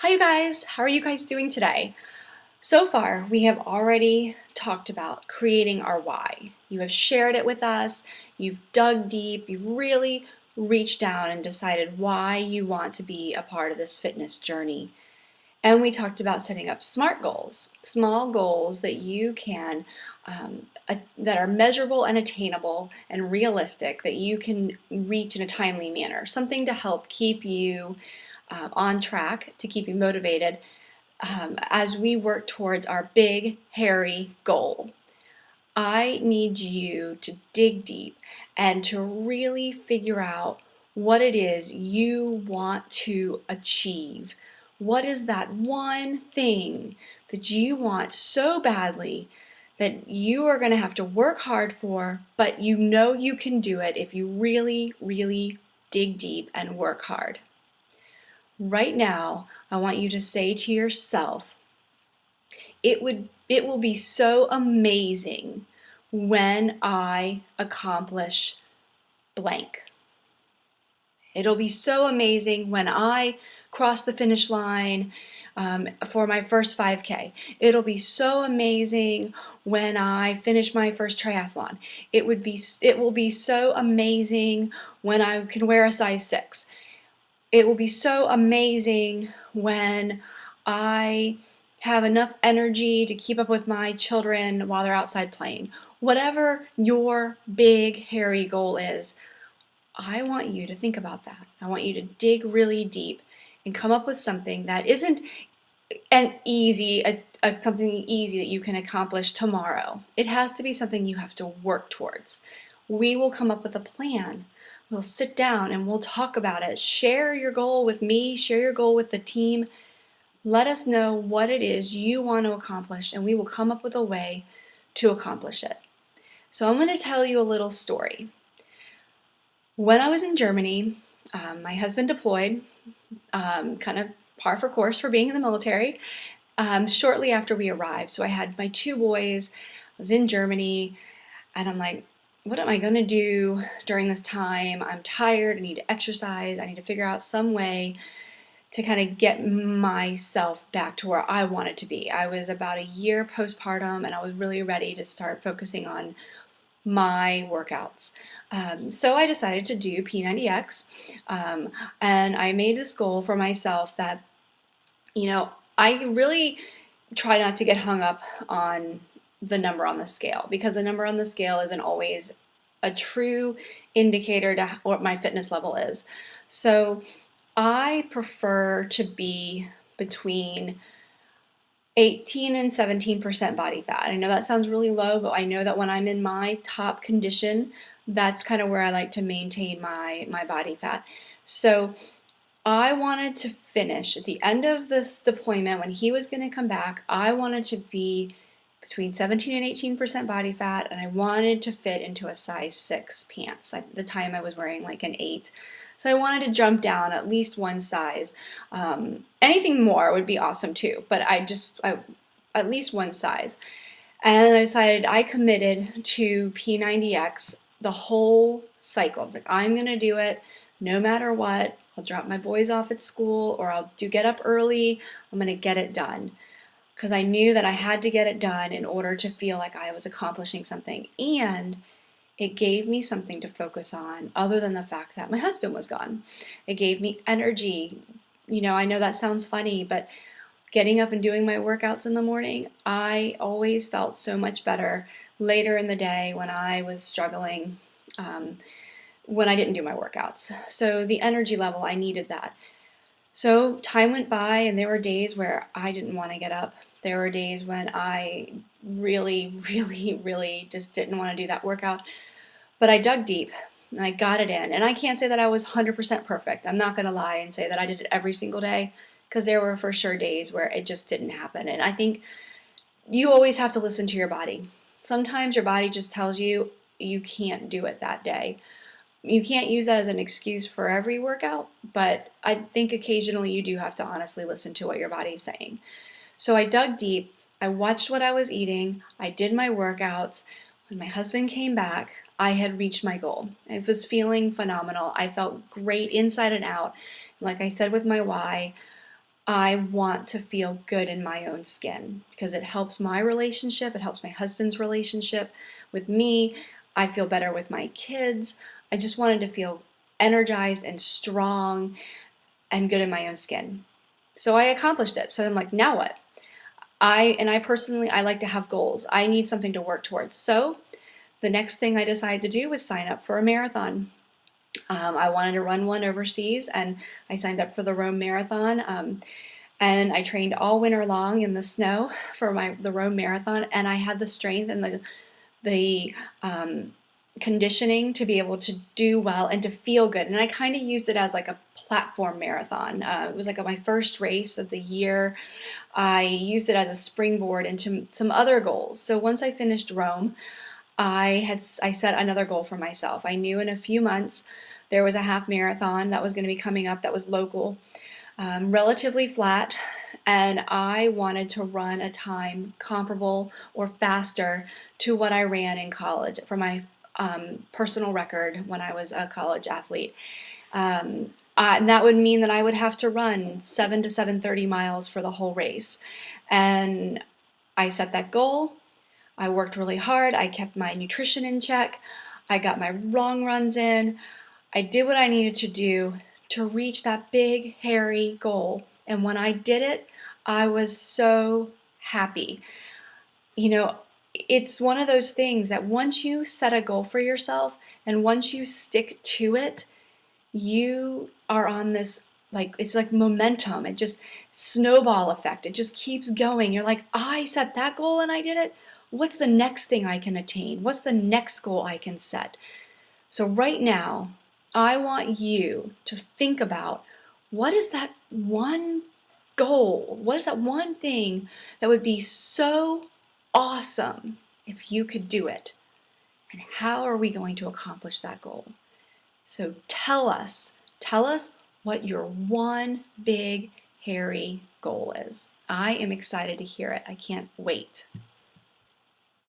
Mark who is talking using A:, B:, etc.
A: Hi you guys, how are you guys doing today? So far, we have already talked about creating our why. You have shared it with us, you've dug deep, you've really reached down and decided why you want to be a part of this fitness journey. And we talked about setting up SMART goals, small goals that you can, that are measurable and attainable and realistic, that you can reach in a timely manner, something to help keep you on track, to keep you motivated as we work towards our big, hairy goal. I need you to dig deep and to really figure out what it is you want to achieve. What is that one thing that you want so badly that you are going to have to work hard for, but you know you can do it if you really, really dig deep and work hard? Right now, I want you to say to yourself, it will be so amazing when I accomplish blank. It'll be so amazing when I cross the finish line for my first 5K. It'll be so amazing when I finish my first triathlon. It will be so amazing when I can wear a size 6. It will be so amazing when I have enough energy to keep up with my children while they're outside playing. Whatever your big, hairy goal is, I want you to think about that. I want you to dig really deep and come up with something that isn't something easy that you can accomplish tomorrow. It has to be something you have to work towards. We will come up with a plan. We'll sit down and we'll talk about it. Share your goal with me, share your goal with the team. Let us know what it is you want to accomplish, and we will come up with a way to accomplish it. So I'm going to tell you a little story. When I was in Germany, my husband deployed, kind of par for course for being in the military, shortly after we arrived. So I had my 2 boys, I was in Germany, and I'm like, what am I going to do during this time? I'm tired, I need to exercise, I need to figure out some way to kind of get myself back to where I wanted to be. I was about a year postpartum and I was really ready to start focusing on my workouts. So I decided to do P90X, and I made this goal for myself that, I really try not to get hung up on the number on the scale, because the number on the scale isn't always a true indicator to what my fitness level is. So I prefer to be between 18 and 17% body fat. I know that sounds really low, but I know that when I'm in my top condition, that's kind of where I like to maintain my body fat. So I wanted to finish at the end of this deployment when he was going to come back. I wanted to be between 17 and 18% body fat, and I wanted to fit into a size 6 pants. At the time I was wearing like an 8. So I wanted to jump down at least one size. Anything more would be awesome too, but at least one size. And I decided, I committed to P90X the whole cycle. I was like, I'm going to do it no matter what. I'll drop my boys off at school, or I'll get up early. I'm going to get it done, because I knew that I had to get it done in order to feel like I was accomplishing something. And it gave me something to focus on other than the fact that my husband was gone. It gave me energy. I know that sounds funny, but getting up and doing my workouts in the morning, I always felt so much better later in the day when I was struggling, when I didn't do my workouts. So the energy level, I needed that. So time went by, and there were days where I didn't want to get up. There were days when I really, really, really just didn't want to do that workout. But I dug deep and I got it in. And I can't say that I was 100% perfect. I'm not going to lie and say that I did it every single day, because there were for sure days where it just didn't happen. And I think you always have to listen to your body. Sometimes your body just tells you you can't do it that day. You can't use that as an excuse for every workout, but I think occasionally you do have to honestly listen to what your body is saying. So I dug deep, I watched what I was eating, I did my workouts. When my husband came back, I had reached my goal. I was feeling phenomenal. I felt great inside and out. Like I said with my why, I want to feel good in my own skin because it helps my relationship, it helps my husband's relationship with me. I feel better with my kids. I just wanted to feel energized and strong and good in my own skin. So I accomplished it. So I'm like, now what? I personally, I like to have goals. I need something to work towards. So the next thing I decided to do was sign up for a marathon. I wanted to run one overseas, and I signed up for the Rome Marathon. And I trained all winter long in the snow for the Rome Marathon, and I had the strength and the conditioning to be able to do well and to feel good. And I kind of used it as like a platform marathon. It was like my first race of the year. I used it as a springboard into some other goals. So once I finished Rome, I set another goal for myself. I knew in a few months there was a half marathon that was going to be coming up that was local, relatively flat, and I wanted to run a time comparable or faster to what I ran in college for my personal record when I was a college athlete. And that would mean that I would have to run 7 to 7:30 miles for the whole race. And I set that goal. I worked really hard. I kept my nutrition in check. I got my long runs in. I did what I needed to do to reach that big, hairy goal. And when I did it, I was so happy. You know, it's one of those things that once you set a goal for yourself and once you stick to it, you are on this, like, it's like momentum. It just snowball effect. It just keeps going. You're like, I set that goal and I did it. What's the next thing I can attain? What's the next goal I can set? So right now, I want you to think about, what is that one goal? What is that one thing that would be so awesome if you could do it? And how are we going to accomplish that goal? So tell us what your one big, hairy goal is. I am excited to hear it. I can't wait.